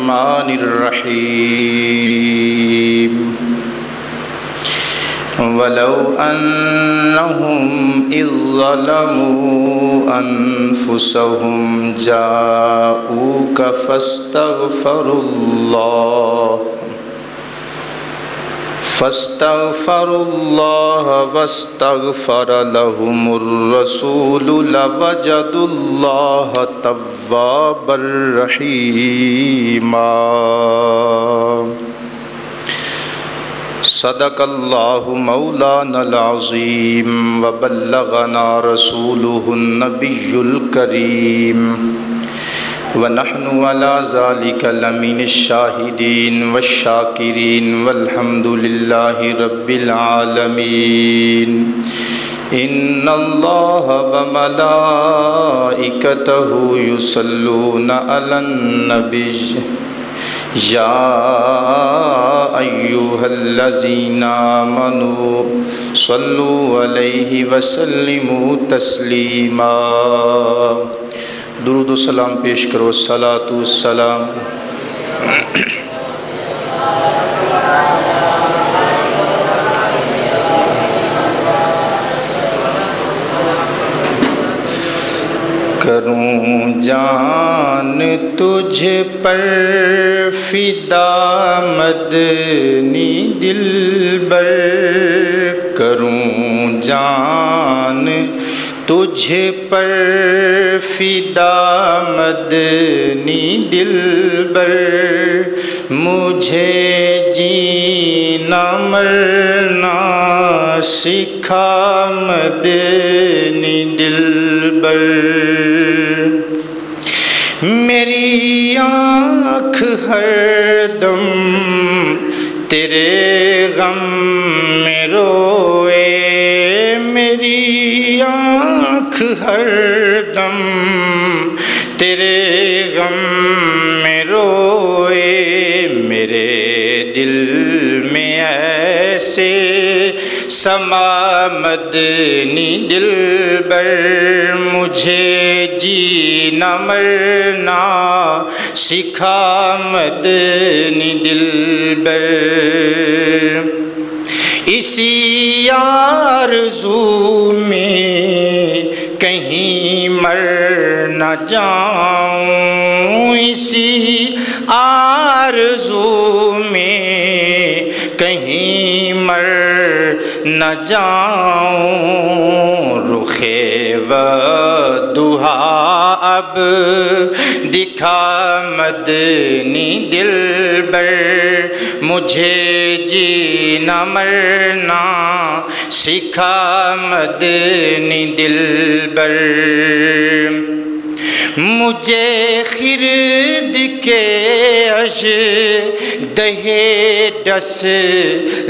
الرحمن الرحيم ولو أنهم إذ ظلموا أنفسهم جاءوك فاستغفروا الله واستغفر لهم الرسول لوجدوا الله توابا رحيما صدق الله مولانا العظيم وبلغنا رسوله النبي الكريم ونحن على ذلك لمن الشاهدين والشاكرين والحمد لله رب العالمين إن الله وملائكته يصلون على النبي يا أيها الذين آمنوا صلوا عليه وسلموا تسليما درود و سلام پیش کرو صلاۃ و سلام کروں جان تجھ پر فدا مدنی دلبر کروں جان تجھ پر فدا مدنی دلبر مجھے جینا مرنا سکھا مدنی دلبر میری آنکھ ہر دم تیرے غم میں روئے میری آنکھ ہر دم تیرے غم میں روئے میرے دل میں ایسے سما مدنی دلبر مجھے جینا مرنا سکھا مدنی دلبر اسی آرزو میں کہیں مر نہ جاؤں اسی آرزو میں کہیں مر نہ جاؤں رخِ وضحیٰ اب دکھا مدنی دلبر مجھے جینا مرنا سکھا مدنی دلبر مجھے خرد کے اژدہے ڈس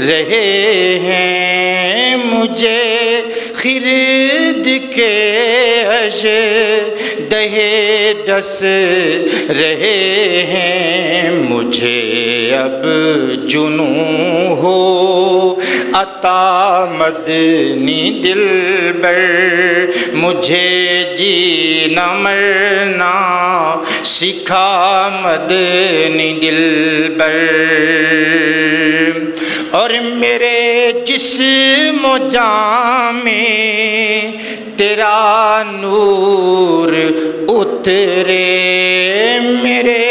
رہے ہیں مجھے خرد کے اژدہے ڈس رہے ہیں مجھے اب جنوں ہو عطا مدنی دلبر مجھے جینا مرنا سکھا مدنی دلبر اور میرے جسم و جاں میں تیرا نور اترے میرے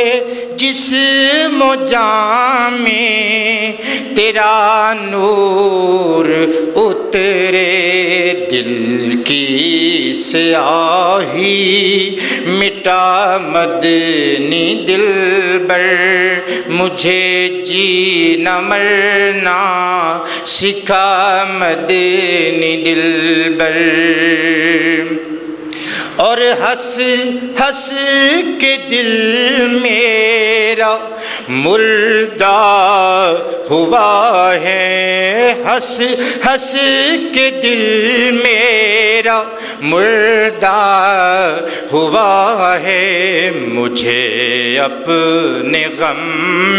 جسم و جاں میں تیرا نور اترے دل کی سیاہی مٹا مدنی دلبر مجھے جینا مرنا سکھا مدنی دلبر اور ہنس ہنس کے دل میرا مردہ ہوا ہے ہنس ہنس کے دل میرا مردہ ہوا ہے مجھے اپنے غم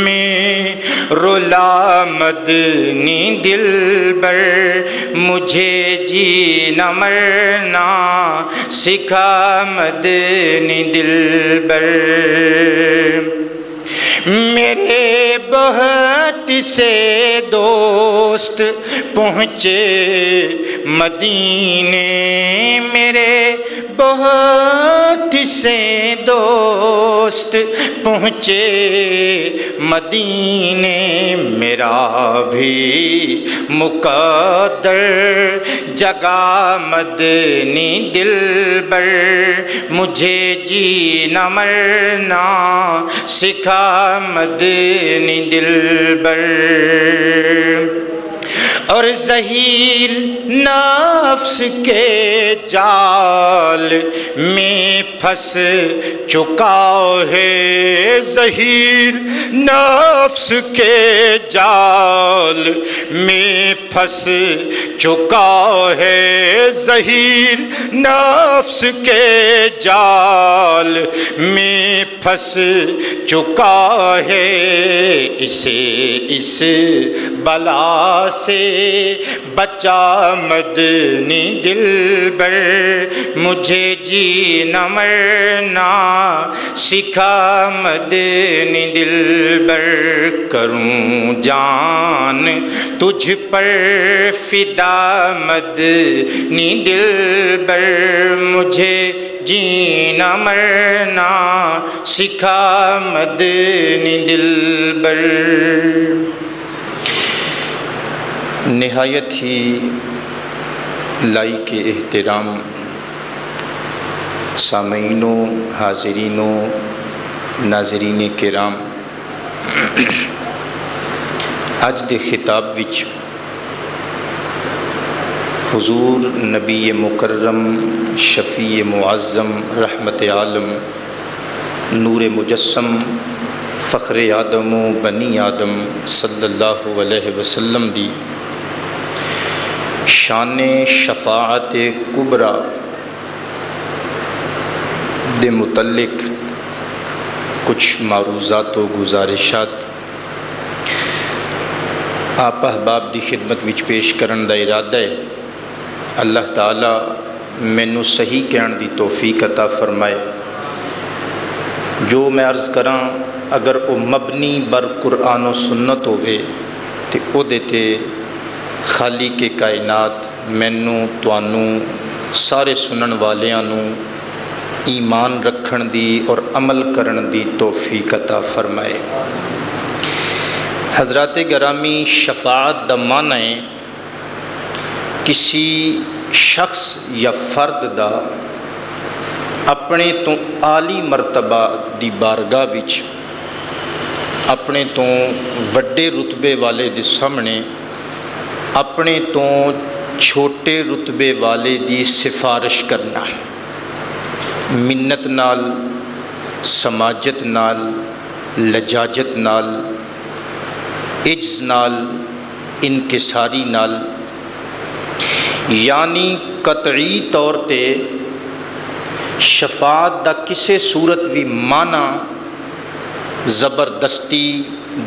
میں رلا مدنی دلبر مجھے جینا مرنا سکھا مدنی دلبر میرے بہت سے دوست پہنچے مدینے، میرے بہت سے دوست پہنچے مدینے، میرا بھی مقدر جگہ مدنی دلبر، مجھے جینا مرنا سکھا مدنی دلبر۔ اور زہیر نفس کے جال میں پھنس چکا ہے، زہیر نفس کے جال میں پھنس چکا ہے، زہیر نفس کے جال میں پھنس چکا ہے، اسے اس بلا سے بچا مدنی دلبر، مجھے جینا مرنا سکھا مدنی دلبر، کروں جان تجھ پر فدا مدنی دلبر، مجھے جینا مرنا سکھا مدنی دلبر۔ نہایت ہی لائق احترام سامعین و حاضرین و ناظرین کرام، اج دے خطاب وچ حضور نبی مکرم شفیع معظم رحمت عالم نور مجسم فخر آدم و بنی آدم صلی اللہ علیہ وسلم دی شان شفاعت کبریٰ دے متعلق کچھ معروضات و گزارشات آپ احباب دی خدمت وچ پیش کرن دا ارادہ ہے۔ اللہ تعالی مینوں صحیح کہن دی توفیق عطا فرمائے۔ جو میں عرض کراں اگر وہ مبنی بر قرآن و سنت ہوئے تو او دیتے خالق کائنات مینوں توانوں سارے سنن والیاں نوں ایمان رکھن دی اور عمل کرن دی توفیق عطا فرمائے۔ حضرات گرامی، شفاعت دا معنی ہے کسی شخص یا فرد دا اپنے تو عالی مرتبہ دی بارگاہ وچ اپنے تو وڈے رتبے والے دے سامنے اپنے تو چھوٹے رتبے والے دی سفارش کرنا، منت نال، سماجت نال، لجاجت نال، عجز نال، انکساری نال، یعنی قطعی طور تے شفاعت دا کسے صورت بھی معنی زبردستی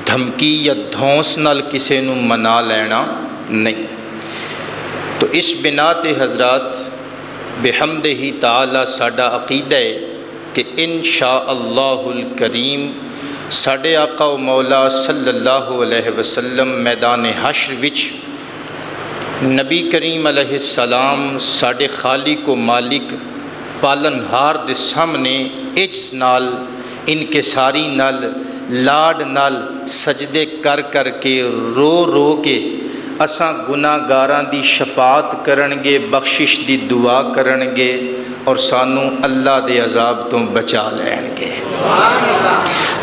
دھمکی یا دھونس نال کسے نو منا لینا نہیں۔ تو اس بنا تے حضرات بحمدہ تعالی ساڈا عقیدہ ہے کہ انشاءاللہ الکریم ساڈے آقا و مولا صلی اللہ علیہ وسلم میدان حشر وچ نبی کریم علیہ السلام ساڈے خالق و مالک پالن ہار دے سامنے عجز نال، انکساری نال، لاڈ نال سجدے کر کر کے رو رو کے اساں گناہگاراں دی شفاعت کرنگے، بخشش دی دعا کرنگے اور سانو اللہ دے عذاب تو بچا لینگے۔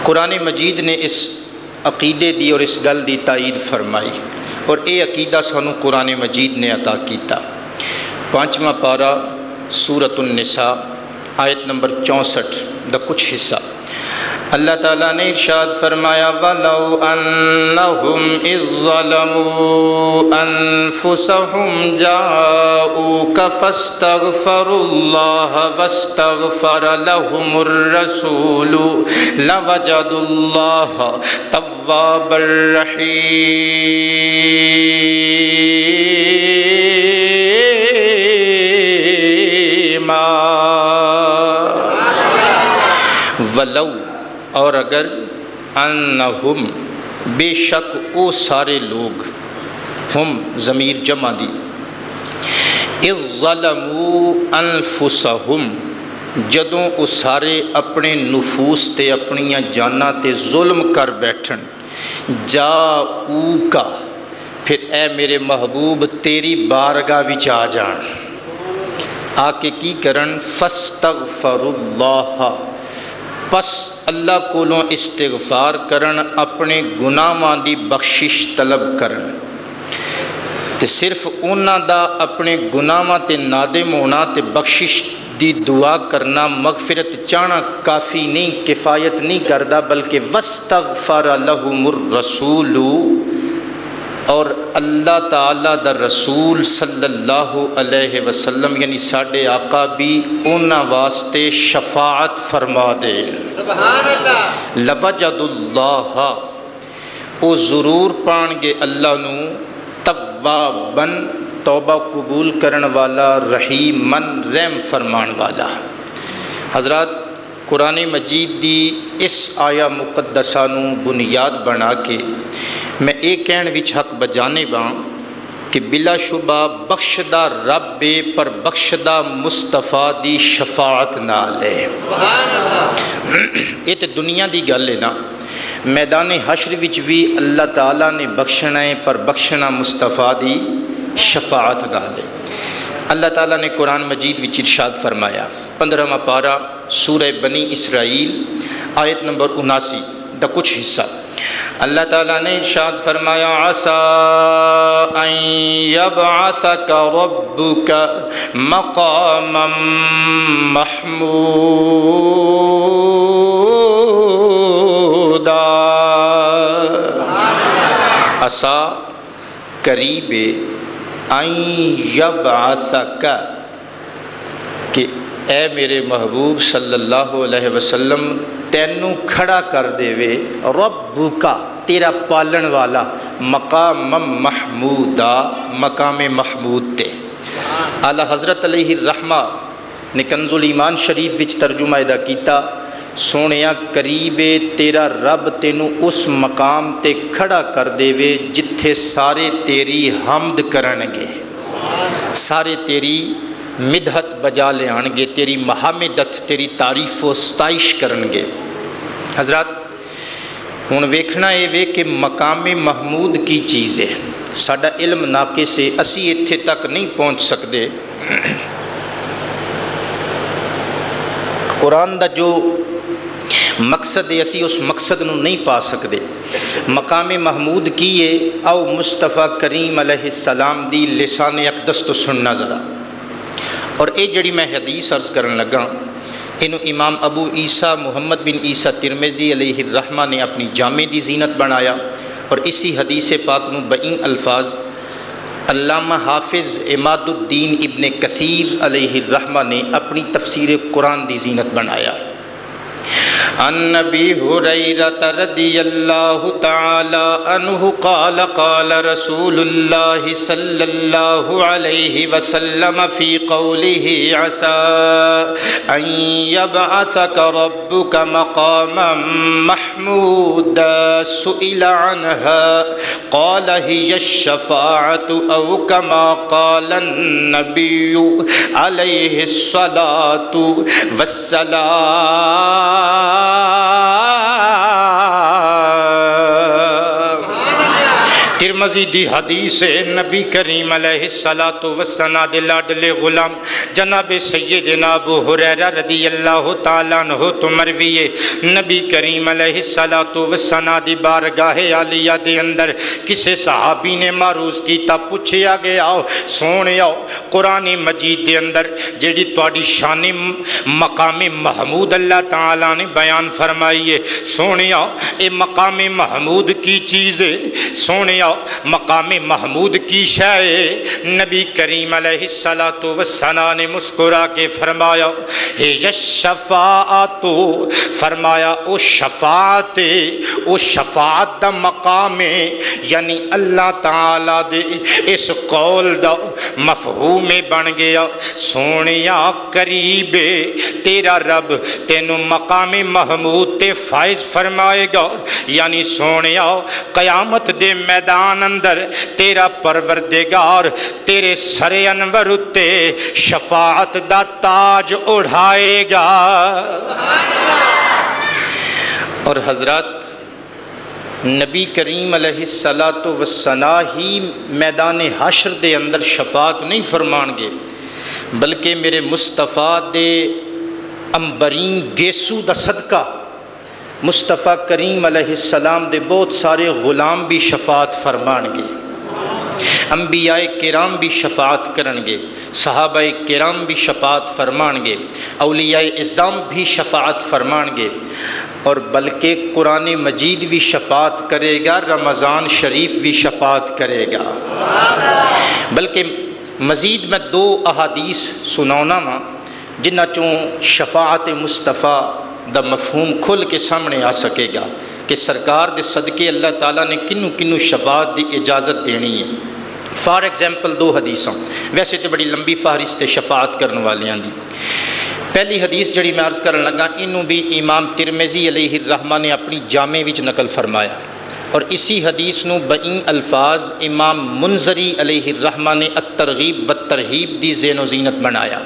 قرآن مجید نے اس عقیدے دی اور اس گل دی تائید فرمائی اور اے عقیدہ سانو قرآن مجید نے عطا کیتا۔ 5واں پارہ سورۃ النساء آیت نمبر 64 دا کچھ حصہ اللہ تعالیٰ نے ارشاد فرمایا وَلَوْ أَنَّهُمْ إِذ ظَّلَمُوا أَنفُسَهُمْ جَاءُوكَ فَاسْتَغْفَرُوا اللَّهَ وَاسْتَغْفَرَ لَهُمُ الرَّسُولُ لَوَجَدُوا اللَّهَ تَوَّابًا رَحِيمًا۔ ولو، اور اگر انہم بے شک او سارے لوگ، ہم ضمیر جمع دی، اذ ظلموا انفسہم جدوں او سارے اپنے نفوس تے اپنیاں جاناں تے ظلم کر بیٹھن، جاؤکا پھر اے میرے محبوب تیری بارگاہ وچ آ جان، آ کے کی کرن فاستغفر اللہ، پس اللہ کولوں استغفار کرن، اپنے گناہاں دی بخشش طلب کرن، تے صرف انہاں دا اپنے گناہاں تے نادم ہونا تے بخشش دی دعا کرنا، مغفرت چاہنا کافی نہیں، کفایت نہیں کردا، بلکہ واستغفر لہم الرسول، اور اللہ تعالیٰ دا رسول صلی اللہ علیہ وسلم یعنی ساڈے آقا بھی انہاں واسطے شفاعت فرما دے، سبحان اللہ، لوجد اللہ او ضرور پان گے اللہ نو، توابن توبہ قبول کرن والا، رحیمن رحم فرمان والا۔ حضرات قرآن مجید دی اس آیا مقدسہ نو بنیاد بنا کے میں ایک کہن وچ حق بجانے باں کہ بلا شبہ بخشدہ رب پر بخشدہ مصطفیٰ دی شفاعت نال ہے، سبحان اللہ، یہ تے دنیا دی گل ہے نا، میدان حشر وچ بھی اللہ تعالیٰ نے بخشنا ہے پر بخشنا مصطفیٰ دی شفاعت نال ہے۔ اللہ تعالیٰ نے قرآن مجید وچ ارشاد فرمایا، 15واں پارہ سورہ بنی اسرائیل آیت نمبر 79 دا کچھ حصہ، اللہ تعالیٰ نے ارشاد فرمایا، عَسَىٰ أَن يَبْعَثَكَ رَبُّكَ مَقَامًا مَحْمُودًا، عَسَىٰ قریب ان یبعثک کہ اے میرے محبوب صلی اللہ علیہ وسلم تینوں کھڑا کر دے وے، ربک تیرا پالن والا، مقام محمودا مقام محمود تے۔ اعلیٰ حضرت علیہ الرحمہ نے کنز الایمان شریف وچ ترجمہ ادا کیتا، سونیا قریب تیرا رب تینوں اس مقام تے کھڑا کر دے وے جتھے سارے تیری حمد کرنگے، سارے تیری مدحت بجا لے آنگے، تیری محمدت تیری تعریف و ستائش کرنگے۔ حضرات ہن ویکھنا اے وے کہ مقام محمود کی چیز ہے، ساڈا علم ناقص ہے، اسی ایتھے تک نہیں پہنچ سکدے، قرآن دا جو مقصد ہے اسی اس مقصد نو نہیں پا سکدے۔ مقام محمود کی ہے، او مصطفیٰ کریم علیہ السلام دی لسان اقدس تو سننا ذرا، اور اے جڑی میں حدیث عرض کرن لگا انہوں امام ابو عیسیٰ محمد بن عیسیٰ ترمذی علیہ الرحمہ نے اپنی جامع دی زینت بنایا، اور اسی حدیث پاک نو بئیں الفاظ علامہ حافظ عماد الدین ابن کثیر علیہ الرحمہ نے اپنی تفسیر قرآن دی زینت بنایا۔ عن ابی ہریرہ رضی اللہ تعالی عنہ قال قال رسول اللہ صلی اللہ علیہ وسلم فی قوله عسى ان يبعثك ربك مقاما محمودا سئل عنها قال هي الشفاعة او كما قال النبي عليه الصلاة والسلام۔ ترمذی دی حدیث نبی کریم علیہ السلام دے لاڈلے غلام جناب سیدنا ابو ہریرہ رضی اللہ تعالیٰ عنہ تو مروی ہے، نبی کریم علیہ السلام دی بارگاہ عالیہ دے اندر کسے صحابی نے معروض کیتا، پوچھیا گیا سونے قرآن مجید دے اندر جیڑی تواڈی شان مقام محمود اللہ تعالیٰ نے بیان فرمائی ہے، سونے اے مقام محمود کی چیز ہے، سونے سونیا مقام محمود کی شے؟ نبی کریم علیہ الصلوۃ والسلام نے مسکرا کے فرمایا ہے شفاعت، فرمایا او شفاعت، او شفاعت دا مقام ہے، یعنی اللہ تعالی دے اس قول دا مفہوم بن گیا سونیا قریب تیرا رب تینوں مقام محمود تے فائز فرمائے گا، یعنی سونیا قیامت دے میدان اندر تیرا پروردگار تیرے سر انور تے شفاعت دا تاج اڑھائے گا۔ اور حضرات نبی کریم علیہ الصلوۃ والسلام ہی میدان حشر دے اندر شفاعت نہیں فرمان گے، بلکہ میرے مصطفیٰ دے امبرین گیسو دا صدقہ مصطفیٰ کریم علیہ السلام دے بہت سارے غلام بھی شفاعت فرمان گے، انبیاء کرام بھی شفاعت کرن گے، صحابہ کرام بھی شفاعت فرمان گے، اولیاء اعظام بھی شفاعت فرمان گے، اور بلکہ قرآن مجید بھی شفاعت کرے گا، رمضان شریف بھی شفاعت کرے گا۔ بلکہ مزید میں 2 احادیث سناؤنا وا جنہ چوں شفاعت مصطفیٰ دا مفہوم کھل کے سامنے آ سکے گا کہ سرکار دے صدقے اللہ تعالیٰ نے کنوں کنوں شفاعت دی اجازت دینی ہے۔ فار ایگزامپل 2 حدیثاں، ویسے تو بڑی لمبی فہرست شفاعت کرنے والیاں دی۔ پہلی حدیث جڑی میں عرض کرن لگا انہوں بھی امام ترمذی علیہ الرحمہ نے اپنی جامع وچ نقل فرمایا، اور اسی حدیث نو بئیں الفاظ امام منذری علیہ الرحمہ نے الترغیب والترہیب دی زین و زینت بنایا۔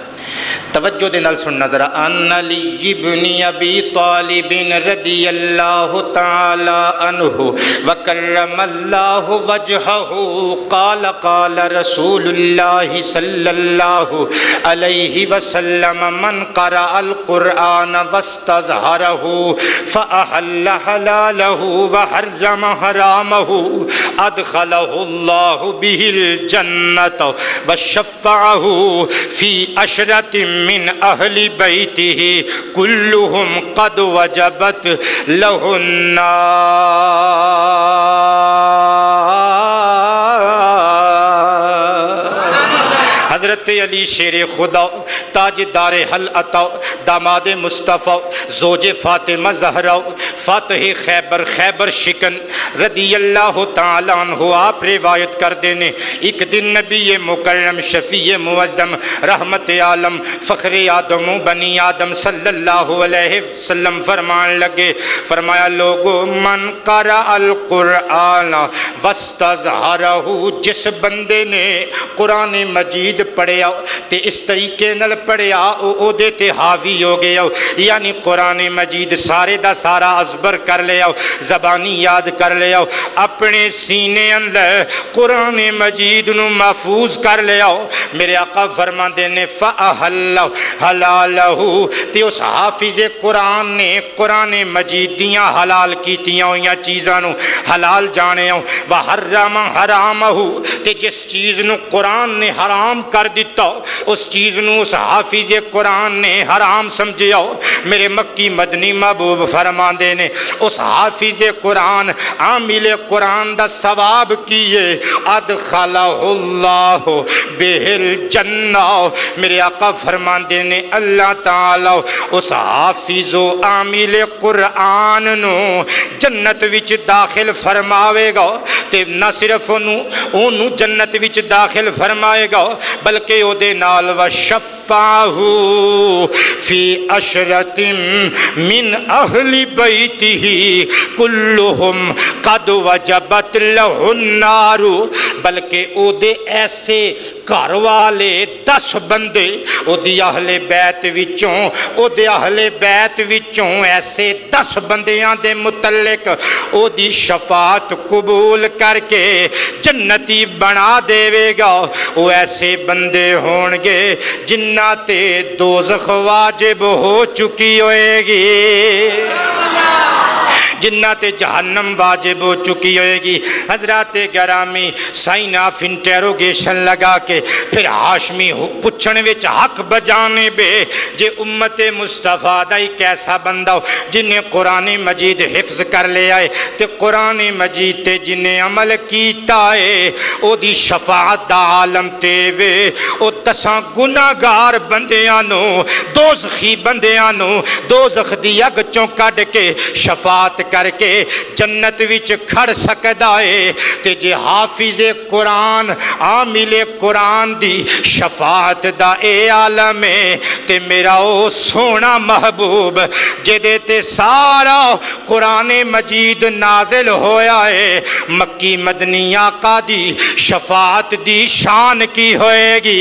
توجہ دے نال سننا ذرا۔ ان علی ابن ابی طالب رضی اللہ تعالی عنہ وکرم اللہ وجہہ قال قال رسول اللہ صلی اللہ علیہ وسلم من قرأ القرآن واستظہرہ فأحل حلالہ وحرم حرامہ ادخلہ اللہ بہ الجنۃ وشفعہ فی عشرۃ من اہل بیتہ کلہم قد وجبت لہ حضرت علی شیر خدا تاجدار حل عطا داماد مصطفیٰ زوج فاطمہ زہرا فاتح خیبر خیبر شکن رضی اللہ تعالیٰ عنہ آپ روایت کر دینے ایک دن نبی مکرم شفیع معظم رحمت عالم فخر آدم و بنی آدم صلی اللہ علیہ وسلم فرمان لگے، فرمایا لوگو من قرأ القرآن واستظہرہ، جس بندے نے قرآن مجید پڑھیا تے اس طریقے نل پڑھیا او دے تے حاوی ہو گیا، یعنی قرآن مجید سارے دا سارا ازبر کر لیا، زبانی یاد کر لیا، اپنے سینے اندر قرآن مجید نو محفوظ کر لیا، میرے آقا فرمان دینے فَأَحَلَّ حَلَالَهُ، تے اس حافظ قرآن نے قرآن مجید دیاں حلال کیتیاں ہویاں چیزاں نو حلال جانے ہوں، وَحَرَّمَ حَرَامَهُ، تے جس چیز نو قرآن نے حرام کر دیتا اس چیز نو اس حافظ قرآن نے حرام سمجھیا۔ میرے مکی مدنی محبوب فرمان دینے اس حافظ قرآن عامل قرآن دا ثواب کیے ادخلہ اللہ بہ الجنہ، میرے آقا فرمان دینے اللہ تعالی اس حافظ و عامل قرآن نو جنت وچ داخل فرماوے گا، تے نہ صرف انہوں جنت وچ داخل فرمائے گا بلکہ او دے نال وشفعہ فی عشرۃ من اہل بیتہ کلہم قد وجبت لہ النار، بلکہ او دے ایسے گھر والے 10 بندے او دی اہل بیت وچوں او دے اہل بیت وچوں ایسے 10 بندیاں دے متعلق او دی شفاعت قبول کر کے جنتی بنا دے گا۔ وہ ایسے بندے ہون گے جنہ تے دوزخ واجب ہو چکی ہوئے گی، جنہ تے جہنم واجب ہو چکی ہوئے گی۔ حضرات گرامی سائن آف انٹیروگیشن لگا کے پھر ہاشمی پچھن وچ حق بجانے بے جے امت مصطفیٰ دا ایک ایسا بندہ ہو جنہیں قرآن مجید حفظ کر لے آئے تے قرآن مجید تے جنہیں عمل کیتا ہے او دی شفاعت دا عالم تے وے، او تساں گناہگار بندیاں دوزخی بندیاں دوزخ دی اگ چوں کڈ کے شفاعت کر کے جنت وچ کھڑ سکدا ہے۔ تے جے حافظ قرآن عامل قرآن دی شفاعت دا اے عالم ہے تے میرا او سونا محبوب جدے تے سارا قرآن مجید نازل ہویا ہے، مکی مدنی آقا دی شفاعت دی شان کی ہوئے گی؟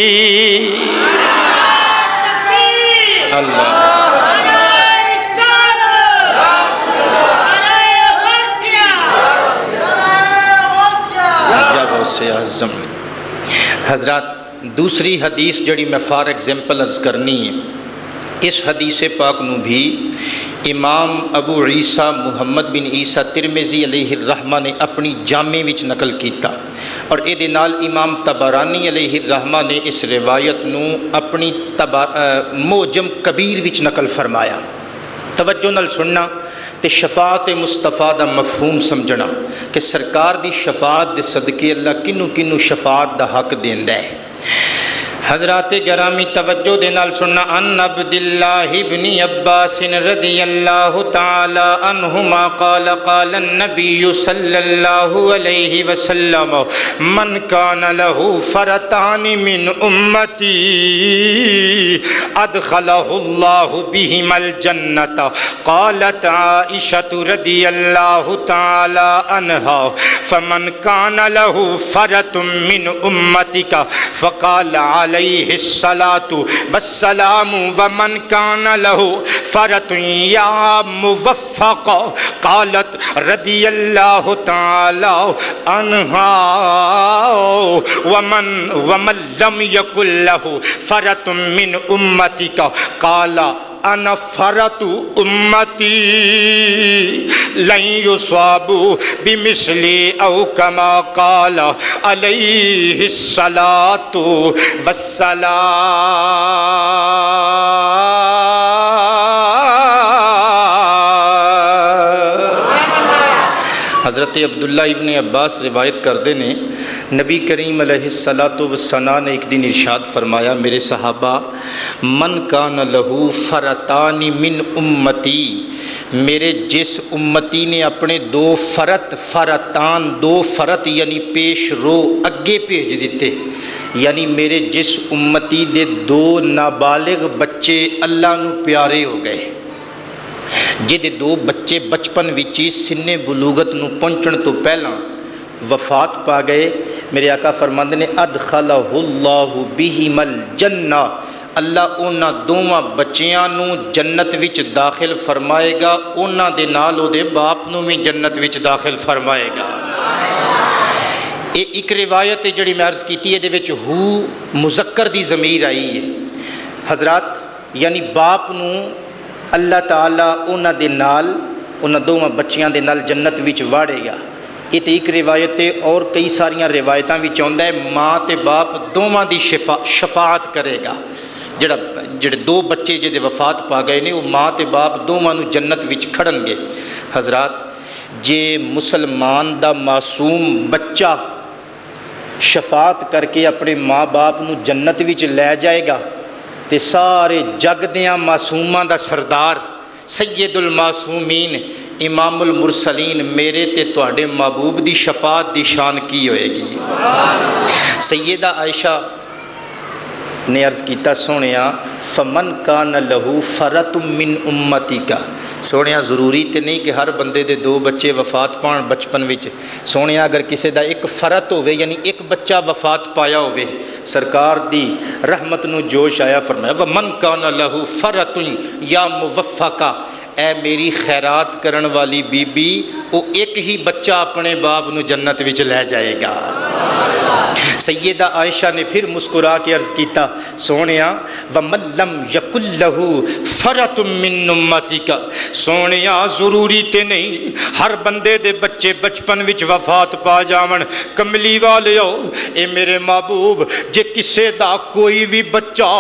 اللہ سے اعظم۔ حضرات دوسری حدیث جڑی میں فار ایگزامپل عرض کرنی ہے، اس حدیث پاک نو بھی امام ابو عیسیٰ محمد بن عیسیٰ ترمذی علیہ الرحمہ نے اپنی جامع وچ نقل کیتا، اور اے نال امام طبرانی علیہ الرحمہ نے اس روایت نو اپنی معجم کبیر وچ نقل فرمایا۔ توجہ نال سننا تے شفاعت مصطفیٰ دا مفہوم سمجھنا کہ سرکار دی شفاعت دے صدقے اللہ کنو کنو شفاعت دا حق دیندا ہے۔ حضرات گرامی توجہ دے نال سننا، ان عبداللہ ابن عباس رضی اللہ تعالی عنہما قال قال النبی صلی اللہ علیہ وسلم من کان له فرتان من امتی ادخلہ اللہ بہما الجنت۔ قالت عائشہ رضی اللہ تعالی عنہا فمن کان له فرت من امتک فقال علیہ الصلاة والسلام ومن کان له فرت یا موفق۔ قالت رضی اللہ تعالی عنہا ومن لم یکن له فرت من امتک قال انا فرت امتی لن یصابوا بمثلی او کما قال علیہ الصلاة والسلام۔ حضرت عبداللہ ابن عباس روایت کردے نے نبی کریم علیہ السلام نے ایک دن ارشاد فرمایا، میرے صحابہ، من کان لہو فرتان من امتی، میرے جس امتی نے اپنے دو فرت یعنی پیش رو اگے بھیج دیتے، یعنی میرے جس امتی دے دو نابالغ بچے اللہ نو پیارے ہو گئے، جدے دو بچے بچپن وچی سن بلوغت نو پہنچن تو پہلا وفات پا گئے، میرے آقا فرماندے نے ادخلہ اللہ بہم الجنہ، اللہ اونا دوواں بچیاں نو جنت وچ داخل فرمائے گا، اونا دے نال او دے باپ نو بھی جنت وچ داخل فرمائے گا۔ ایک روایت جڑی میں عرض کیتی ہے دے وچ ہو مذکر دی ضمیر آئی ہے، حضرات یعنی باپ نو اللہ تعالیٰ اونا دے نال اونا دوواں بچیاں دے نال جنت وچ واڑے گا۔ یہ تے ایک روایت ہے، اور کئی ساریاں روایتاں وچ آندا ہے ماں تے باپ دوواں دی شفاعت کرے گا۔ جڑے دو بچے جدے وفات پا گئے نے وہ ماں تے باپ دوواں نو جنت وچ کھڑن گے۔ حضرات جے مسلمان دا معصوم بچہ شفاعت کر کے اپنے ماں باپ نو جنت وچ لے جائے گا تے سارے جگ دیاں معصوماں دا سردار سید المعصومین امام المرسلین میرے تے تواڈے محبوب دی شفاعت دی شان کی ہوئے گی؟ سیدہ عائشہ نے عرض کیتا، سونیا فمن کان لہو فرت من امتی کا، سونیا ضروری تے نہیں کہ ہر بندے دے دو بچے وفات پان بچپن وچ، سونیا اگر کسے دا ایک فرت ہوئے یعنی ایک بچہ وفات پایا ہوئے، سرکار دی رحمت نو جوش آیا، فرمایا ومن کان لہو فرت یا موفقہ، اے میری خیرات کرن والی بی بی، وہ ایک ہی بچہ اپنے باپ نو جنت وچ لے جائے گا۔ سیدہ عائشہ نے پھر مسکرا کے عرض کیتا سونیا وَمَن لَّمْ يَكُن لَّهُ فَرَةٌ مِّن أُمَّتِكَ سونیا ضروری تے نہیں ہر بندے دے بچے بچپن وچ وفات پا جاون کملی والیو اے میرے محبوب جے کسے دا کوئی بھی بچہ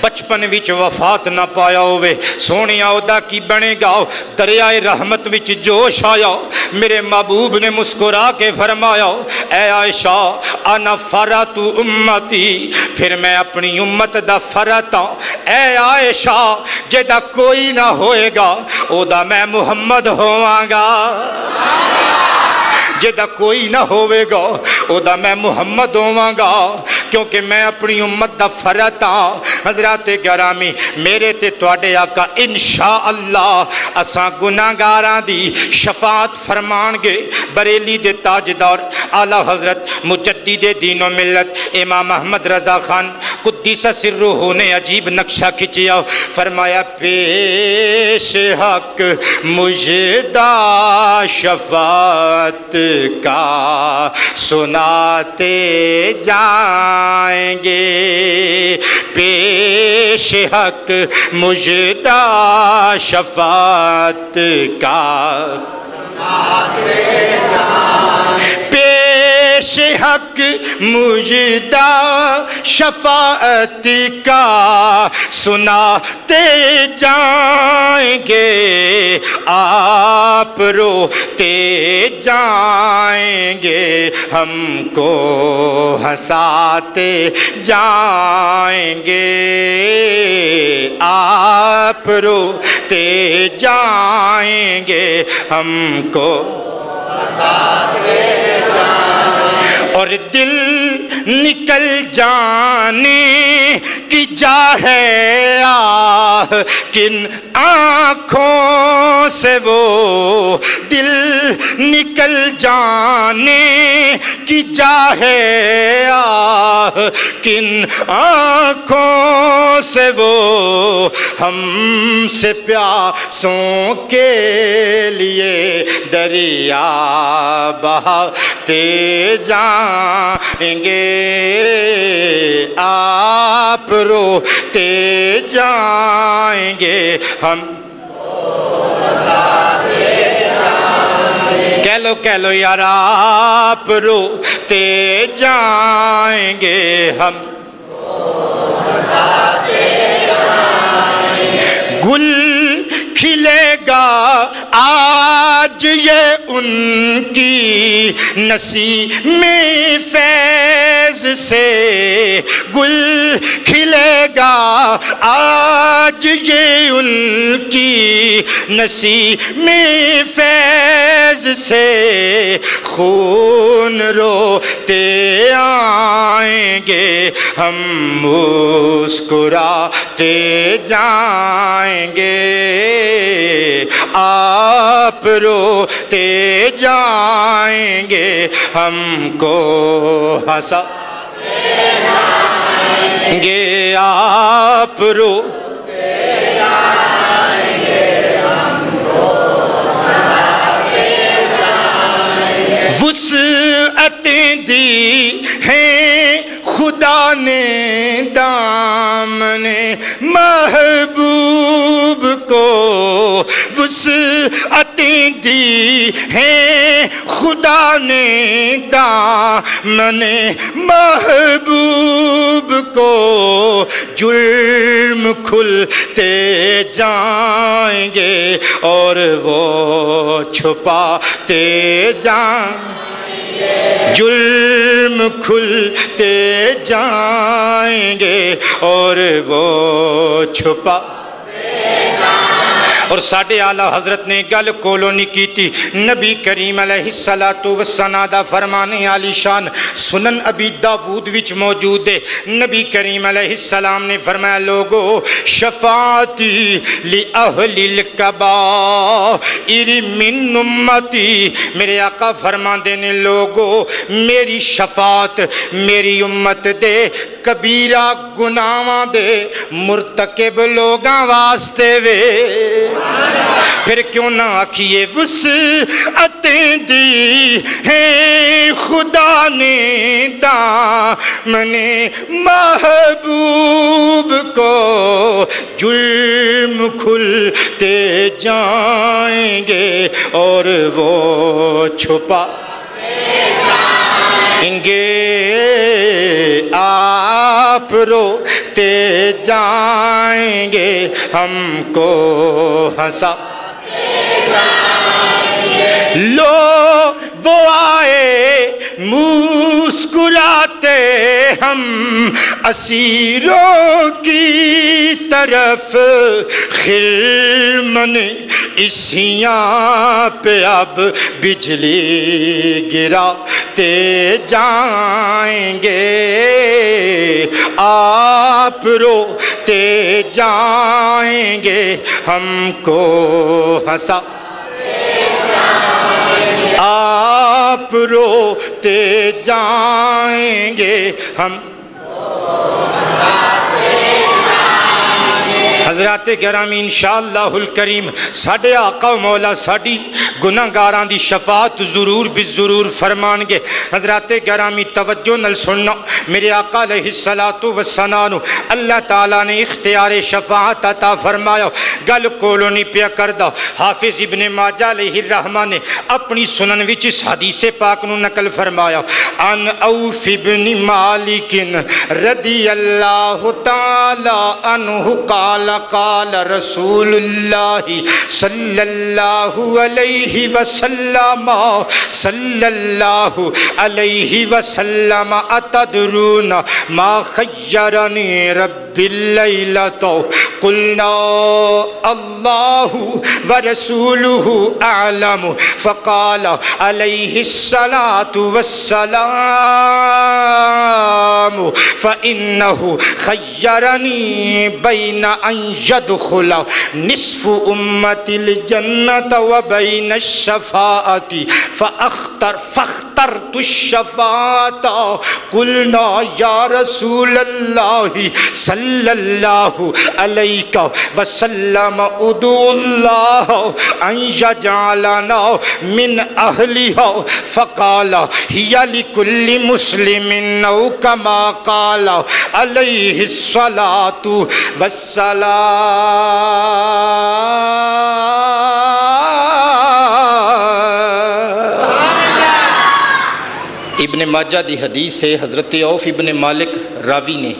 بچپن وچ وفات نہ پایا ہوئے سونیا او دا کی بنے گا دریائے رحمت وچ جوش آیا میرے محبوب نے مسکرا کے فرمایا اے عائشہ انا فرات امتی پھر میں اپنی امت دا فرات ہوں اے عائشہ جدا کوئی نہ ہوئے گا او دا میں محمد ہواں گا جدا کوئی نہ ہوئے گا او دا میں محمد ہواں گا کیونکہ میں اپنی امت دا فرات ہوں حضرات گرامی میرے تے تواڈے آقا انشاءاللہ اساں گناہگاراں دی شفاعت فرمان گے بریلی دے تاجدار اعلیٰ حضرت مجدد دین و ملت امام احمد رضا خان قدس سرہ نے عجیب نقشہ کھچیا فرمایا پیش حق مجدہ شفاعت کا سناتے جائیں گے پیش حق مجدہ شفاعت کا پیش حق مجدہ شفاعت کا سناتے جائیں گے آپ روتے جائیں گے ہم کو ہنساتے جائیں گے آپ روتے جائیں گے ہم کو اور دل نکل جانے کی جا ہے آہ کن آنکھوں سے وہ دل نکل جانے کی جا ہے آہ کن آنکھوں سے وہ ہم سے پیاسوں کے لیے دریا بہاتے جائیں گے آپ روتے جائیں گے ہم کہہ لو یار آپ روتے جائیں گے ہم گل کھلے گا آج یہ ان کی نسیم فیض سے گل کھلے گا آج یہ ان کی نسیم فیض سے خون روتے آئیں گے ہم مسکراتے جائیں گے آپ روتے جائیں گے ہم کو ہنسا گے آپ روتے جائیں گے ہم کو ہنساتے جائیں گے وسعتیں دی ہیں خدا نے دامن محبوب کو وسعتیں دی ہیں خدا نے دامن محبوب کو جرم کھلتے جائیں گے اور وہ چھپاتے جائیں جرم کھلتے جائیں گے اور وہ چھپا اور ساڑھے اعلیٰ حضرت نے گل کولو نہیں کی تھی نبی کریم علیہ السلام دا فرمانے علی شان سنن ابی داود وچ موجود ہے نبی کریم علیہ السلام نے فرمایا لوگو شفاعتی لأہل الکبائر من امتی میرے آقا فرمان دینے لوگو میری شفاعت میری امت دے کبیرہ گناہاں دے مرتکب لوگاں واسطے وے پھر کیوں نہ آکھیے وسعتیں دی ہیں خدا نے دامن محبوب کو جرم کھلتے جائیں گے اور وہ چھپا گے آپ روتے جائیں گے ہم کو ہنسا لو وہ آئے مسکراتے ہم اسیروں کی طرف خرمن اسیاں پہ اب بجلی گراتے جائیں گے آپ روتے جائیں گے ہم کو ہنسا آپ روتے جائیں گے ہم حضرات گرامی انشاءاللہ الکریم ساڈے آقا و مولا ساڈی گناہگاراں دی شفاعت ضرور بالضرور فرمان گے۔ حضرات گرامی توجہ نال سننا، میرے آقا علیہ الصلاۃ اللہ تعالیٰ نے اختیار شفاعت عطا فرمایا۔ گل کولوں نہیں پیا کردا، حافظ ابن ماجہ علیہ الرحمہ نے اپنی سنن وچ اس حدیث پاک نو نقل فرمایا، ان اوف ابن مالک رضی اللہ تعالی عنہ قال قال رسول اللہ صلی اللہ علیہ وسلم صلی اللہ علیہ وسلم اتدرون ما خیرنی رب اللیلۃ قلنا اللہ ورسولہ اعلم فقال علیہ الصلاۃ والسلام فإنہ خیرنی بین ان يدخل نصف امت الجنت وبین الشفاعت فاخترت الشفاعت قلنا یا رسول اللہ صلی اللہ علیہ وسلم ادعو اللہ ان یجعلنا من اہلها فقال ہی لکل مسلم او کما قال علیہ الصلاۃ والسلام۔ ابن ماجہ دی حدیث ہے، حضرت عوف ابن مالک راوی نے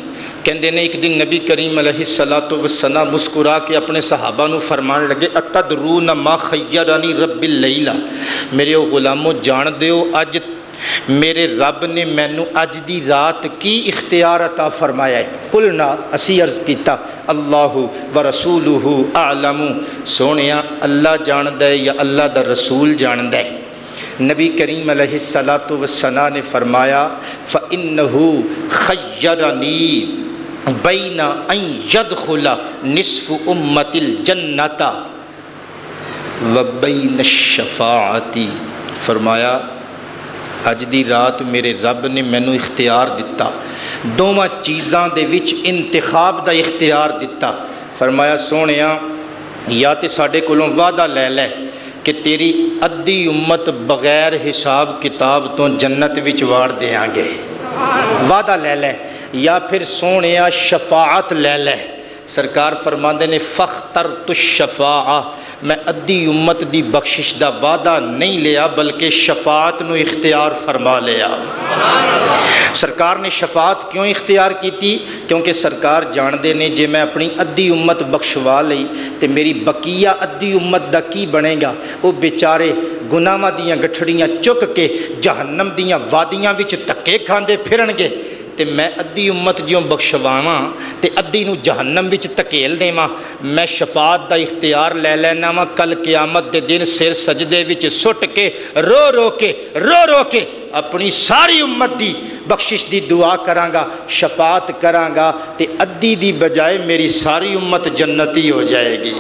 کہندے نے ایک دن نبی کریم علیہ الصلاۃ والسلام مسکرا کے اپنے صحابہ نو فرمان لگے اتدرون ما خیرنی رب اللیلہ، میرے غلامو جان دیو اج میرے رب نے مینو اج دی رات کی اختیار عطا فرمایا ہے۔ قلنا اسی عرض کیتا اللہ ورسولہ اعلم، سونیا اللہ جاندہ ہے یا اللہ دا رسول جاندہ ہے۔ نبی کریم علیہ الصلاۃ والسلام نے فرمایا فإنہ خیرنی بین ان یدخل نصف امت الجنت وبین الشفاعت، فرمایا اج دی رات میرے رب نے مینو اختیار دتا، دوواں چیزاں دے وچ انتخاب دا اختیار دتا۔ فرمایا سونیا یا تے ساڈے کولوں وعدہ لے لے کہ تیری ادھی امت بغیر حساب کتاب تو جنت وچ واڑ دیاں گے، وعدہ لے لے، یا پھر سونیا شفاعت لے لے۔ سرکار فرماندے نے فاخترت الشفاعہ، میں ادھی امت دی بخشش دا وعدہ نہیں لیا بلکہ شفاعت نو اختیار فرما لیا۔ سرکار نے شفاعت کیوں اختیار کیتی؟ کیونکہ سرکار جاندے نے جے میں اپنی ادھی امت بخشوا لئی تے میری بقیہ ادھی امت دا کی بنے گا؟ وہ بیچارے گناہاں دیاں گٹھڑیاں چک کے جہنم دیاں وادیاں وچ دھکے کھاندے پھرن گے، تے میں ادھی امت جیوں بخشواواں تے ادھی نو جہنم وچ تکیل دیواں۔ میں شفاعت دا اختیار لے لینا وا، کل قیامت دے دن سر سجدے وچ سٹ کے رو رو کے اپنی ساری امت دی بخشش دی دعا کراں گا، شفاعت کراں گا، تے ادھی دی بجائے میری ساری امت جنتی ہو جائے گی۔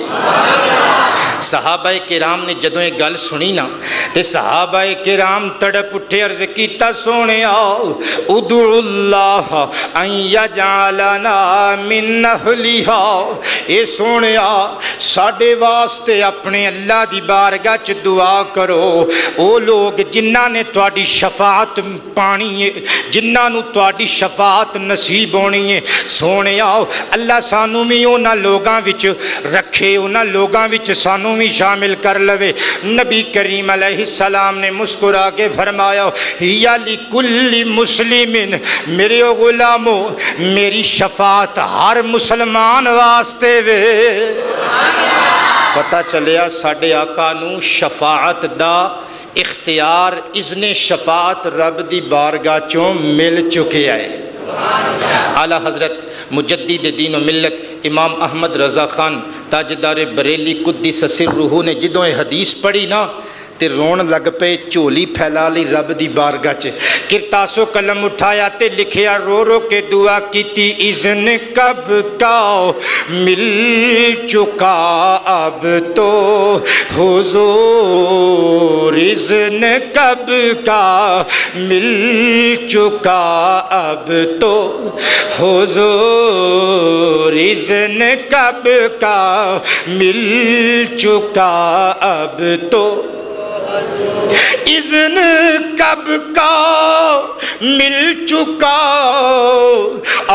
صحابہ کرام نے جدوں یہ گل سنی نا تے صحابہ کرام تڑپ اٹھے عرض کیتا سونے آؤ ادعو اللہ ان یجعلنا من اہلھا، اے سونے آ ساڈے واسطے اپنے اللہ دی بارگاہ چ دعا کرو، او لوگ جنہاں نے تواڈی شفاعت پانی ہے، جنہاں نو تواڈی شفاعت نصیب ہونی ہے، سونے آؤ اللہ سانو بھی انہاں لوگاں وچ رکھے، انہاں لوگاں وچ سانو بھی شامل کر لوے۔ نبی کریم علیہ السلام نے مسکرا کے فرمایا یا لکل مسلم، میرے غلامو میری شفاعت ہر مسلمان واسطے وے۔ پتہ چلیا ساڈے آقا نو شفاعت دا اختیار اذن شفاعت رب دی بارگاہ چوں مل چکے آئے۔ اعلی حضرت مجدد دین و ملت امام احمد رضا خان تاجدار بریلی قدس سرہ نے جدوں یہ حدیث پڑھی نا تے رون لگ پے، چولی پھیلا لی رب دی بارگاہ چ، کرتاس و قلم اٹھایا تے لکھیا رو رو کے دعا کیتی اذن کب کا مل چکا اب تو حضور، اذن کب کا مل چکا اب تو حضور، اذن کب کا مل چکا اب تو، اذن کب کا مل چکا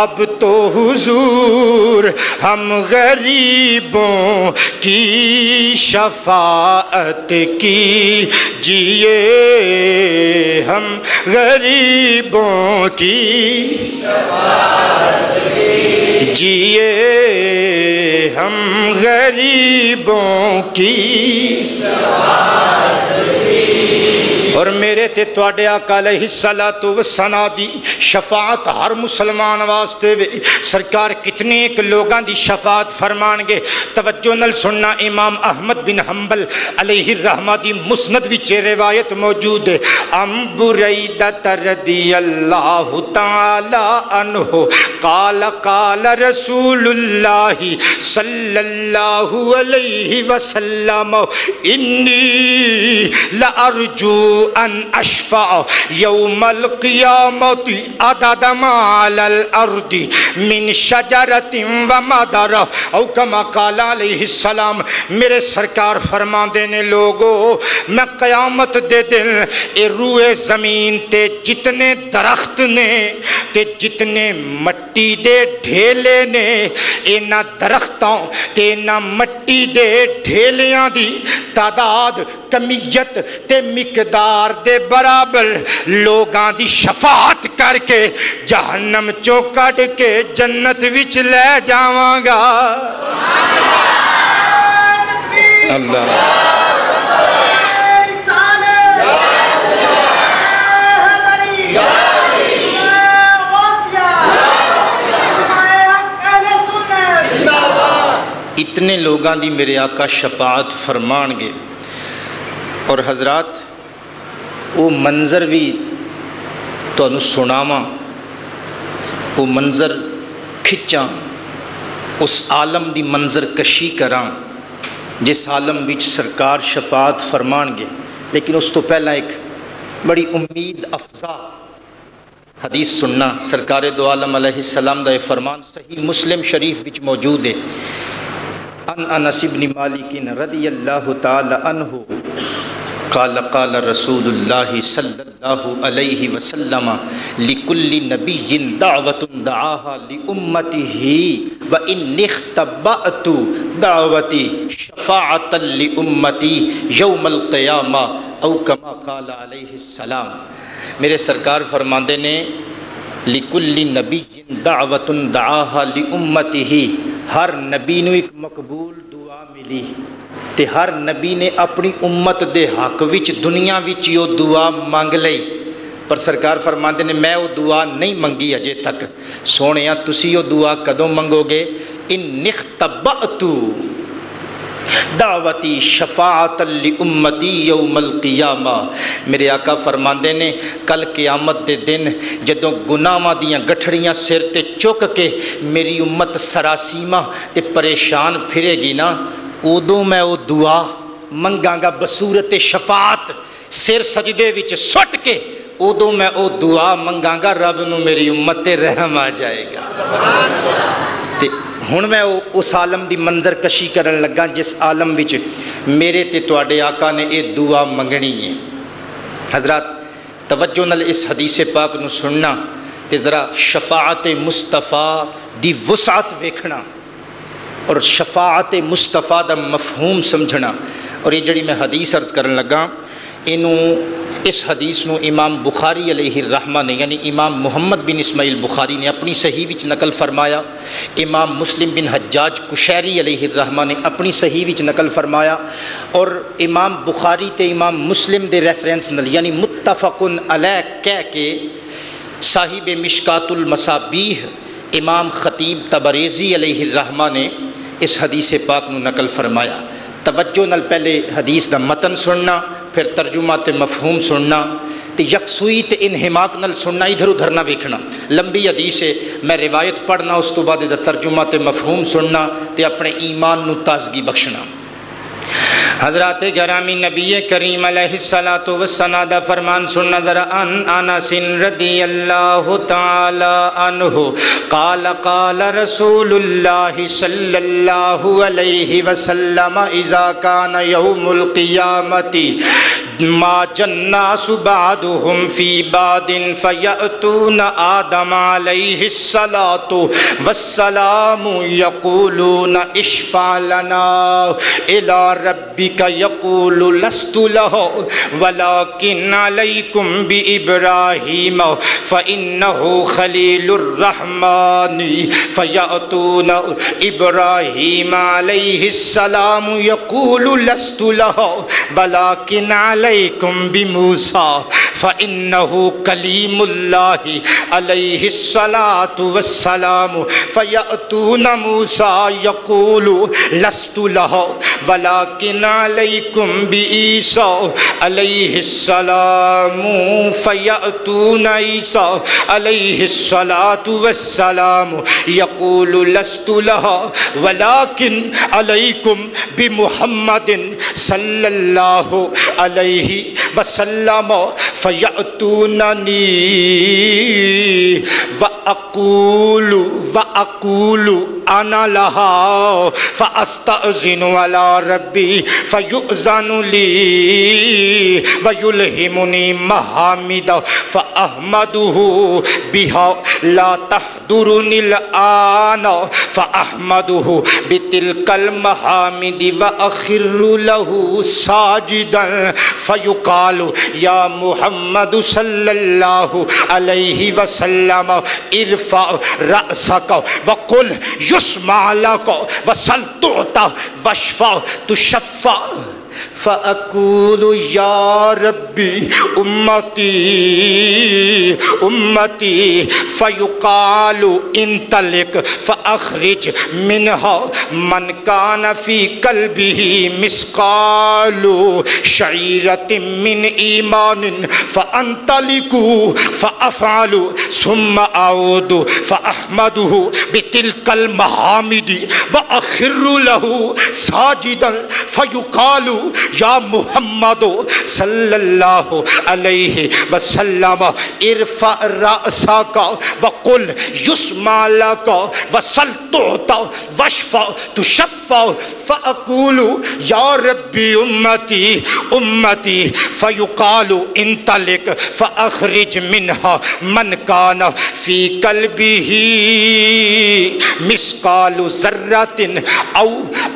اب تو حضور، ہم غریبوں کی شفاعت کی جیے، ہم غریبوں کی شفاعت کی جیے، ہم غریبوں کی شفاعت کی۔ اور میرے تے تواڈے آقا علیہ الصلوۃ والسلام دی شفاعت ہر مسلمان واسطے وے۔ سرکار کتنے ایک لوگاں دی شفاعت فرمان گے، توجہ نال سننا۔ امام احمد بن حنبل علیہ الرحمہ دی مسند وچ روایت موجود ہے، ام بریدہ رضی اللہ تعالی عنہ قال قال رسول اللہ صلی اللہ علیہ وسلم انی لارجو ان اشفع یوم القیامت عدد ما علی الارض من شجرت و مدر، او کما قال علیہ السلام۔ میرے سرکار فرماندے نے لوگو میں قیامت دے دن اے روئے زمین تے جتنے درخت نے تے جتنے مٹی دے ڈھیلے نے، اینا درختوں تے اینا مٹی دے ڈھیلیاں دی تعداد کمیت تے مقدار دے برابر لوگاں دی شفاعت کر کے جہنم چوں کڈ کے جنت وچ لے جاواں گا۔ اللہ اتنے لوگاں دی میرے آقا شفاعت فرمان گے۔ اور حضرات وہ منظر بھی تو انہوں سناواں، وہ منظر کھچاں، اس عالم دی منظر کشی کراں جس عالم وچ سرکار شفاعت فرمان گے۔ لیکن اس تو پہلا ایک بڑی امید افزا حدیث سننا۔ سرکار دو عالم علیہ السلام دا یہ فرمان صحیح مسلم شریف وچ موجود ہے، ان انس بن مالک رضی اللہ تعالی عنہ قال قال رسول اللہ صلی اللہ علیہ وسلم لکل نبی دعوت دعاها لأمته وإن اختبأت دعوتی شفاعتا لأمتی یوم القیامہ او کما قال علیہ السلام۔ میرے سرکار فرماندے نے لکل نبی دعوت دعاها لأمته، ہر نبی نو ایک مقبول دعا ملی تے ہر نبی نے اپنی امت دے حق وچ دنیا وچ یہ دعا مانگ لئی، پر سرکار فرماندے نے میں وہ دعا نہیں منگی اجے تک۔ سونیا تسی وہ دعا کدوں منگو گے؟ ان اختبأت دعوتی شفاعت لامتی یوم القیامہ۔ میرے آقا فرماندے نے کل قیامت دے دن جدوں گناہاں دیاں گٹھڑیاں سر تے چک کے میری امت سراسیمہ تے پریشان پھرے گی نا، ادوں میں وہ دعا منگاں گا بصورت شفاعت، سر سجدے وچ سٹ کے ادوں میں وہ دعا منگاں گا رب نو میری امت تے رحم آ جائے گا۔ تے ہن میں اس عالم دی منظر کشی کرن لگا جس عالم وچ میرے تے تواڈے آقا نے یہ دعا منگنی ہے۔ حضرات توجہ نال اس حدیث پاک نو سننا تے ذرا شفاعت مصطفیٰ دی وسعت ویکھنا اور شفاعت مصطفیٰ دا مفہوم سمجھنا۔ اور یہ جڑی میں حدیث عرض کرن لگا اس حدیث نو امام بخاری علیہ الرحمہ نے یعنی امام محمد بن اسماعیل بخاری نے اپنی صحیح وچ نقل فرمایا، امام مسلم بن حجاج قشیری علیہ الرحمہ نے اپنی صحیح وچ نقل فرمایا، اور امام بخاری تے امام مسلم دے ریفرنس نال یعنی متفق علیہ کہہ کے صاحب مشکات المصابیح امام خطیب تبریزی علیہ الرحمہ نے اس حدیث پاک نو نقل فرمایا۔ توجہ نال پہلے حدیث دا متن سننا، پھر ترجمہ تے مفہوم سننا، تے یکسوئی تے انہماک نال سننا، ادھر ادھر نہ ویکھنا۔ لمبی حدیث ہے، میں روایت پڑھنا اس تو بعد دا ترجمہ تے مفہوم سننا تے اپنے ایمان نو تازگی بخشنا۔ حضرات گرامی نبی کریم علیہ الصلوۃ والسلام دا فرمان سننا ذرا ان انس رضی اللہ تعالی عنہ قال قال رسول اللہ صلی اللہ علیہ وسلم اذا کان یوم القیامت ما جناس بعدهم فی بعد فیأتون آدم علیہ الصلاۃ والسلام یقولون اشفع لنا الی ربک یقول لست له ولکن علیکم بابراہیم فإنه خلیل الرحمن فیأتون ابراہیم علیہ السلام یقول لست له ولکن علیکم بموسیٰ فإنه کلیم اللہ علیہ الصلاة والسلام فیأتون موسیٰ یقول لست له ولکن علیکم بعیسیٰ علیہ السلام فیأتون عیسیٰ علیہ الصلاة والسلام یقول لست له ولکن علیکم بمحمد صلی اللہ علیہ وسلم فیأتوننی وأقول أنا لها فأستأذن على ربي فيؤذن لي ويلهمني محامد فأحمده بها لا تحضرني الآن فأحمده بتلك المحامد وأخر له ساجدا فيقال يا محمد صلى الله عليه وسلم ارفع رأسك وقل يسمع لك وسل تعطى واشفع تشفع فأقول يا ربي أمتي أمتي فيقال انطلق فأخرج منها من كان في قلبه مثقال شعيرة من إيمان فأنطلق فأفعل ثم أعود فأحمده بتلك المحامد وأخر له ساجدا فيقال یا محمد صلی اللہ علیہ وسلم ارفع رأسک وقل یسمع لک وسل تعطى واشفع تشفع فأقول یا ربی امتی امتی فیقال انطلق فأخرج منها من کان فی قلبه مثقال ذرة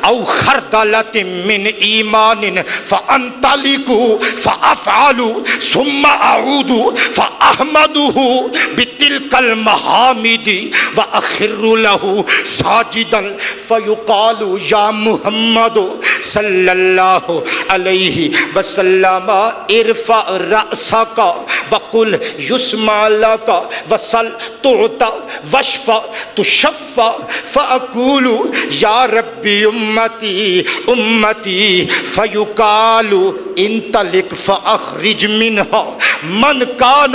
او خردلة من ایمان فأنطلق فأفعل ثم أعود فأحمده بتلك المحامد وأخر له ساجدا فيقال يا محمد صلى الله عليه وسلم ارفع رأسك وقل يسمع لك وسل تعطى واشفع تشفع فأقول يا ربي أمتي أمتي فيقال انطلق فأخرج منها من كان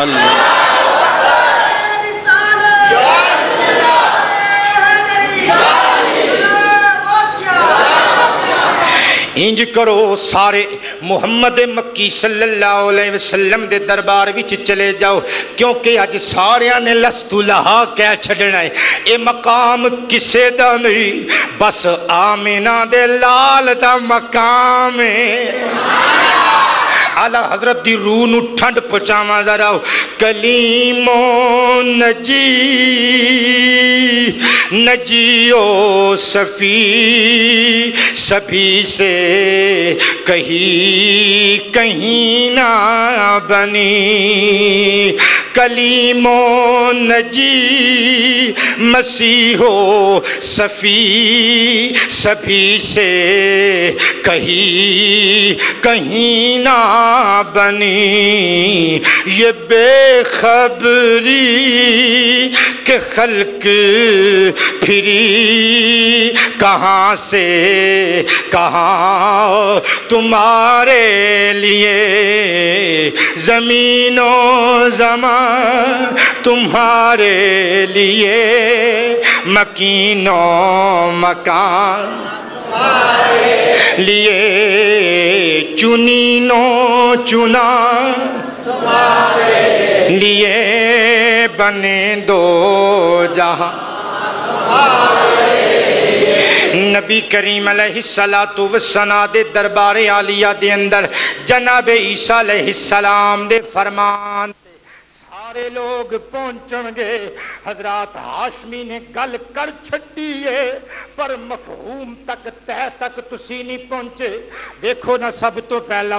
اللہ انج کرو سارے محمد مکی صلی اللہ علیہ وسلم دے دربار وچ چلے جاؤ، کیونکہ اج ساریاں نے لستو لہا کہہ چھڑنا ہے، اے مقام کسے دا نہیں، بس آمینہ دے لال دا مقام ہے۔ اعلیٰ حضرت دی روح نو ٹھنڈ پہنچاواں ذرا، کلیم و نجی نجیو صفی سبھی سے کہیں نہ بنی، کلیم و نجی مسیح و صفی سبھی سے کہیں نہ بنی، یہ بے خبری کہ خلق پھری کہاں سے کہاں تمہارے لیے، زمین و زمان تمہارے لیے، مکین و مکان لیے، چنینو چنا لیے، بنے دو جہاں۔ نبی کریم علیہ السلام دے دربار عالیہ دے اندر جناب عیسیٰ علیہ السلام دے فرمان سارے لوگ پہنچن گے۔ حضرات ہاشمی نے گل کر چھڑیے پر مفہوم تک تہ تک تسی نہیں پہنچے۔ دیکھو نا، سب تو پہلا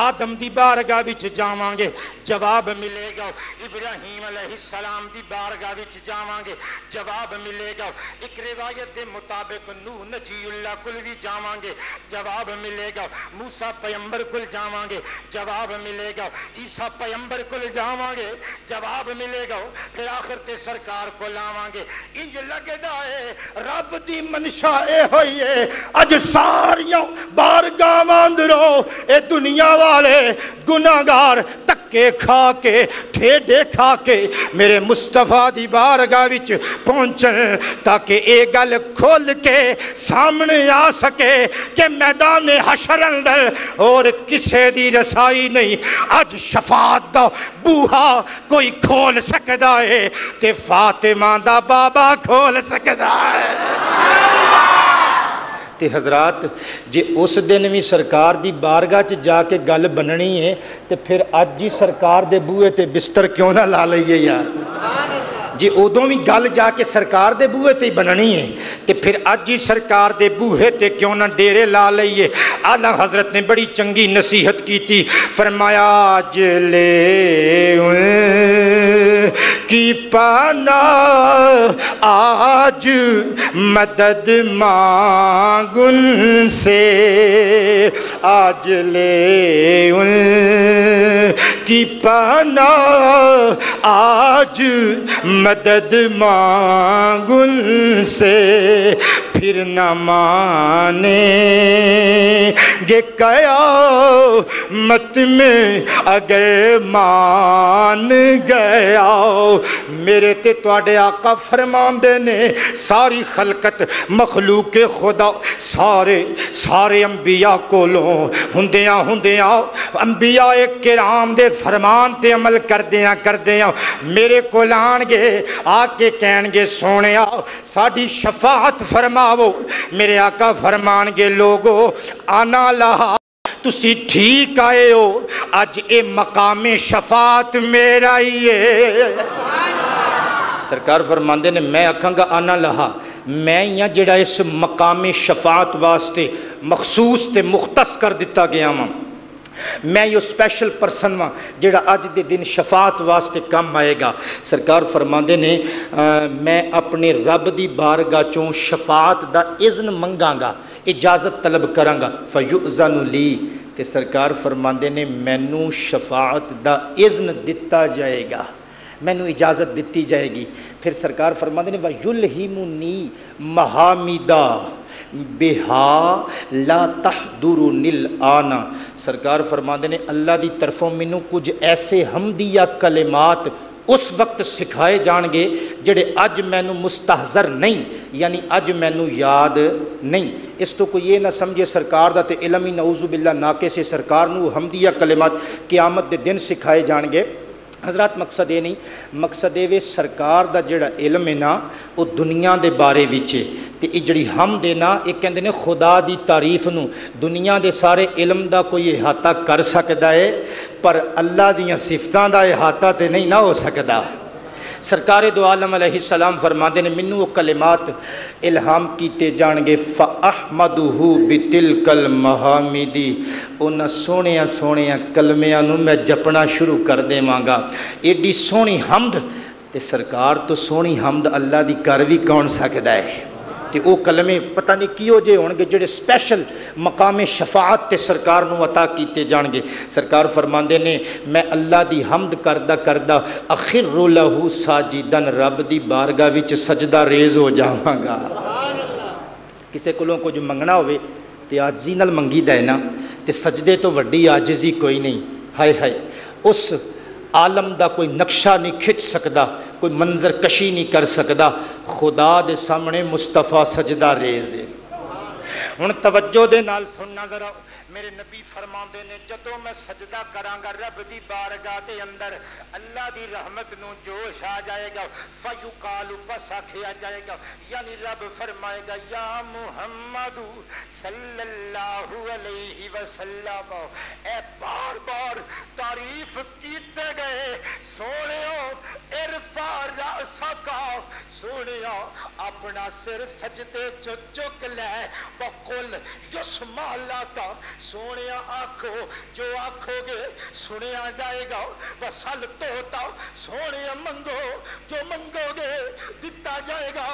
آدم دی بارگاہ وچ جاواں گے، جواب ملے گا۔ ابراہیم علیہ السلام دی بارگاہ وچ جاواں گے، جواب ملے گا۔ ایک روایت دے مطابق نوح نجی اللہ کل بھی جاواں گے، جواب ملے گا۔ موسیٰ پیمبر کل جاواں گے، جواب ملے گا۔ عیسیٰ پیمبر کل جاواں گے، جواب ملے گا۔ پھر آخر تے سرکار کو لاواں گے۔ انج لگے دا ہے رب دی منشا اے ہوئی ہے، اج ساریاں بارگاہ اندروں اے دنیا والے گناہگار تکے کھا کے ٹھیڈے کھا کے میرے مصطفیٰ دی بارگاہ وچ پہنچن، تاکہ اے گل کھول کے سامنے آ سکے کہ میدان حشر اندر اور کسے دی رسائی نہیں۔ اج شفاعت دا بوہا کوئی کھول سکدا ہے تے فاطمہ دا بابا کھول سکدا ہے۔ تے حضرات جے اس دن بھی سرکار دی بارگاہ چ جا کے گل بننی ہے تے پھر اج ہی سرکار دے بوئے تے بستر کیوں نہ لا لئیے یار۔ جی ادوں بھی گل جا کے سرکار دے بوئے تے بننی ہے تے پھر اج ہی سرکار دے بوئے تے کیوں نہ ڈیرے لا لئیے۔ اعلیٰ حضرت نے بڑی چنگی نصیحت کی تھی، فرمایا آج لے کی پانا آج مدد مانگ ان سے، آج لے ان کی پانا آج مدد مانگ ان سے، پھر نہ مانیں گے قیامت میں اگر مان گیا۔ میرے تے تواڈے آقا فرماندے نے ساری خلقت مخلوق خدا سارے انبیاء کولوں ہوندیاں انبیاء کرام دے فرمان تے عمل کردیاں میرے کول آن گے، آ کے کہن گے سونیا ساڈی شفاعت فرماؤ۔ میرے آقا فرمان گے لوگو آنا لہا تسی ٹھیک آئے ہو، اج اے مقام شفاعت میرا ہی ہے۔ سرکار فرماندے نے میں آکھاں گا آنا لہا، میں یا جڑا اس مقام شفاعت واسطے مخصوص تے مختص کر دیتا گیا ہوں، میں یہ سپیشل پرسن ہاں جڑا اج دے دن شفاعت واسطے کم آئے گا۔ سرکار فرماندے نے میں اپنے رب دی بارگاہ چوں شفاعت دا اذن منگاں گا، اجازت طلب کراں گا، فیؤذن لی، تے سرکار فرماندے نے مینوں شفاعت دا اذن دتا جائے گا، مینوں اجازت دتی جائے گی۔ پھر سرکار فرماندے نے وَيُلْهِمُنِي مَحَامِدَا بِهَا لَا تَحْضُرُنِ الْآنَ، سرکار فرماندے نے اللہ دی طرفوں مینوں کچھ ایسے حمدیہ کلمات اس وقت سکھائے جان گے جڑے اج مینوں مستحضر نہیں، یعنی اج مینوں یاد نہیں۔ اس تو کوئی یہ نہ سمجھے سرکار دا تے علم ہی نعوذ باللہ ناقص ہے، سرکار نو حمدیہ کلمات قیامت دے دن سکھائے جان گے۔ حضرات مقصد یہ نہیں، مقصد یہ سرکار دا جڑا علم ہے نا وہ دنیا دے بارے وچ ہے، تے یہ جڑی حمد ہے نا یہ کہندے نے خدا دی تعریف نو دنیا دے سارے علم دا کوئی احاطہ کر سکدا ہے، پر اللہ دیاں صفتاں دا احاطہ تے نہیں نہ ہو سکدا۔ سرکار دو عالم علیہ السلام فرماندے نے مینوں وہ کلمات الہام کیتے جان گے فاحمدہ بتلک المحامد، انہاں سونیاں سونیاں کلمیاں نو میں جپنا شروع کر دیواں گا۔ ایڈی سونی حمد تے سرکار تو سونی حمد اللہ دی کر بھی کون سکدا ہے؟ تے او کلمے پتہ نہیں کیو جے ہون گے جڑے سپیشل مقام شفاعت تے سرکار نو عطا کیتے جان گے۔ سرکار فرماندے نے میں اللہ دی حمد کردہ کردہ اخر لہ ساجدن، رب دی بارگاہ وچ سجدہ ریز ہو جاواں گا۔ کسے کولوں کچھ منگنا ہوئے تے عاجزی نال منگی دا ہے نا، تے سجدے تو وڈی عاجزی کوئی نہیں۔ ہائے ہائے اس عالم دا کوئی نقشہ نہیں کھچ سکدا، کوئی منظر کشی نہیں کر سکدا، خدا دے سامنے مصطفیٰ سجدہ ریز ہے۔ ہن توجہ دے نال سننا ذرا، میرے نبی فرماندے نے جدوں میں سجدہ کراں گا رب دی بارگاہ دے اندر اللہ دی رحمت نو جوش آ جائے گا، فیقال بس آکھیا جائے گا، یعنی رب فرمائے گا یا محمد صلی اللہ علیہ وسلم، اے بار بار تعریف کیتے گئے سونےو ارفع رأسک، سونیا اپنا سر سجدے چک لے، وقل یسمع لک، سونیا آنکھو جو آنکھو گے سنیا جائے گا، وصل توتا سونیا منگو جو منگو گے دتا جائے گا،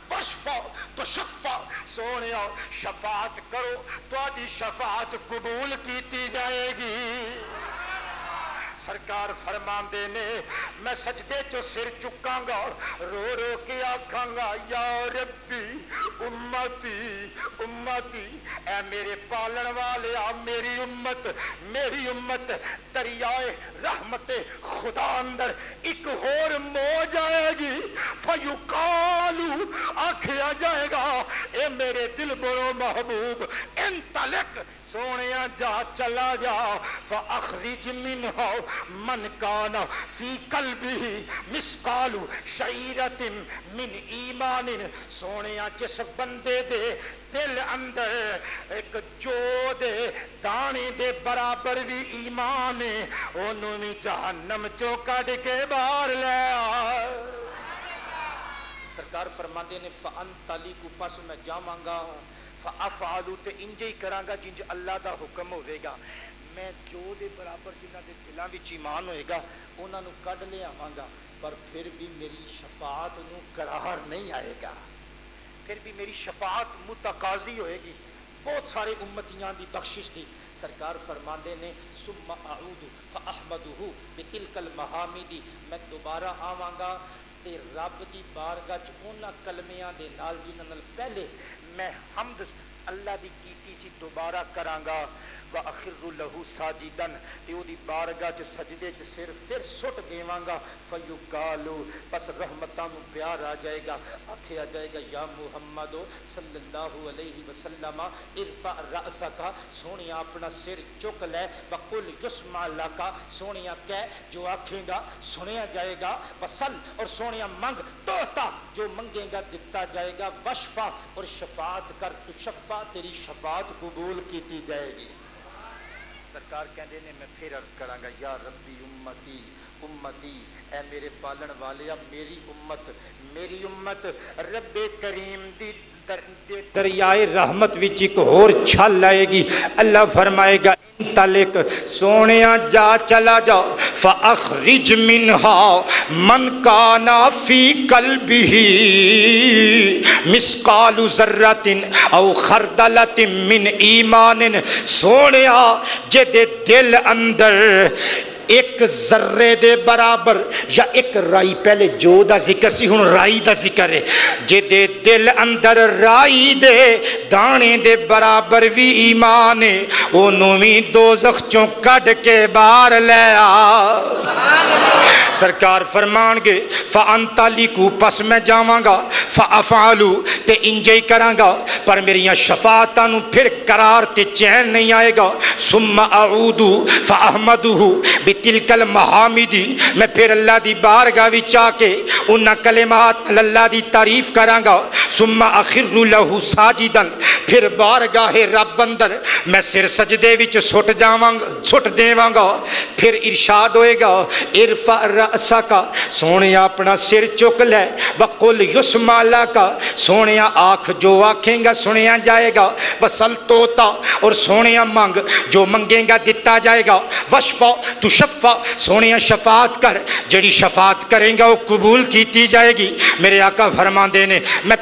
وشفا تو شفا سونیا شفاعت کرو تو آدھی شفاعت قبول کیتی جائے گی۔ سرکار فرماندے نے میں سجدے چو سر چکاں گا، رو رو کے آکھاں گا یا ربی امتی امتی، اے میرے پالن والے میری امت دریائے رحمت خدا اندر ایک اور موج آئے گی، فیقالو آکھیا جائے گا اے میرے دل برو محبوب انطلق، سونیا جا چلا جا، فاخرج منہا من کان فی قلبہ مثقال شعیرۃ من ایمان، سونیا جس بندے دے دل اندر ایک جو دے دانے دے برابر بھی ایمان ہے، انہوں بھی جہنم چو کڈ کے باہر لے آ۔ سرکار فرماندے نے فانطلق، پس میں جاواں گا، فافعلوا تے انجے ہی کراں گا جنج اللہ دا حکم ہوے گا، میں جو دے برابر جنہاں دے دلاں وچ ایمان ہوئے گا انہاں نو کڈ لے آواں گا، پر پھر بھی میری شفاعت نو قرار نہیں آئے گا، پھر بھی میری شفاعت متقاضی ہوئے گی بہت سارے امتیاں دی بخشش دی۔ سرکار فرماندے نے ثم اعود فاحمدہ بتلک المحامد، میں دوبارہ آواں گا تے رب دی بارگاہ چ انہاں کلمیاں دے نال جنہاں نال پہلے میں حمد اللہ دی کیتی سی دوبارہ کراں گا، وَأَخِرُّ لَهُ سَاجِدًا، تے او دی بارگاہ چ سجدے چ سر پھر سٹ دیواں گا، فَيُقَالُ، پس رحمتاں نو پیار آ جائے گا، آکھیا جائے گا یا محمد صلی اللہ علیہ وسلم ارفع رأسک، سونیا اپنا سر چک لے، وَقُلْ يُسْمَعْ لَكَ، سونیا کہہ جو آکھے گا سنیا جائے گا، وصل اور سونیا منگ توتا جو منگے گا دتا جائے گا، وشفا اور شفاعت کر تو شفا تیری شفاعت قبول کیتی جائے گی۔ سرکار کہندے نے میں پھر عرض کراں گا یا ربی امتی امتی، اے میرے پالن والیا میری امت رب کریم دی دریائے رحمت وچ ایک اور چھل آئے گی، اللہ فرمائے گا انطلق، سونیا جا چلا جا، فاخرج منہا من کان فی قلبہ مثقال ذرۃ او خردلۃ من ایمان، سونیا جے دے دل اندر ایک ذرے دے برابر یا ایک رائی، پہلے جو دا ذکر سی ہن رائی دا ذکر ہے، جے دے دل اندر رائی دے دانے دے برابر بھی ایمان ہے، اونوں وی دوزخ چوں کڈ کے باہر لے آ۔ سرکار فرمان گے فَأَنْتَلِقُوا، پس میں جاواں گا، فَأَفْعَلُوا، تے انجے کراں گا، پر میریاں شفاعتاں نوں پھر قرار تے چین نہیں آئے گا۔ ثُمَّ أَعُودُ فَأَحْمَدُهُ بِتِلْكَ الْمَحَامِدِ، میں پھر اللہ دی بارگاہ وچ آ کے انہاں کلمات اللہ دی تعریف کراں گا۔ ثُمَّ أَخِرُّ لَهُ سَاجِدًا، پھر بارگاہ رب اندر میں سر سجدے وچ سٹ دیواں گا۔ پھر ارشاد ہوئے گا ارفع رأسک، سونے اپنا سر چک لے، وقل یسمع لک، سونے آنکھ جو آنکھیں گا سنیا جائے گا، وسل توتا، اور سونے مانگ جو منگیں گا دتا جائے گا، وشفع تشفع، سونے شفاعت کر، جڑی شفاعت کریں گا وہ قبول کیتی جائے گی۔ میرے آقا فرماندے نے میں